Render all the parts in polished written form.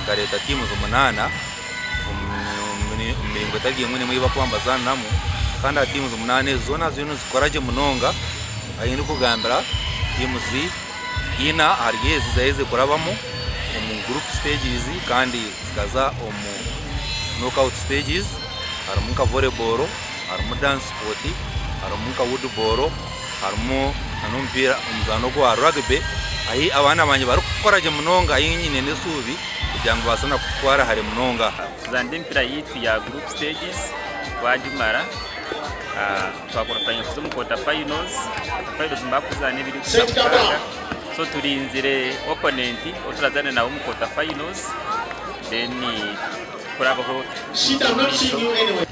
Ngareta timu z'umunana miringo etagiye mwene mwiba kwambazanamu kandi timu z'umunane zona zino zikoraje munonga ayindi kugambira timu ina hariye zizaheze kurabamo mu group stages kandi zikaza mu knockout stages. Harimo ka volleyball, harimo dance sport, harimo ka woodball, harimo anompira umuzano gwa rugby. Ahi abana banje barukoraje munonga ayinyine nesubi kugira ngo basana kutwara hari munonga zande mpira yitu ya group stages wajumara twakorafanya kuzo mu quarter finals mbakuzane biri kusakuka so turinzire opponent oturazane nawo mu quarter finals then kurabaho she does not see you anyway.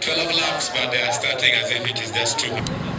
$12 lakhs, but they are starting as if it is just 2.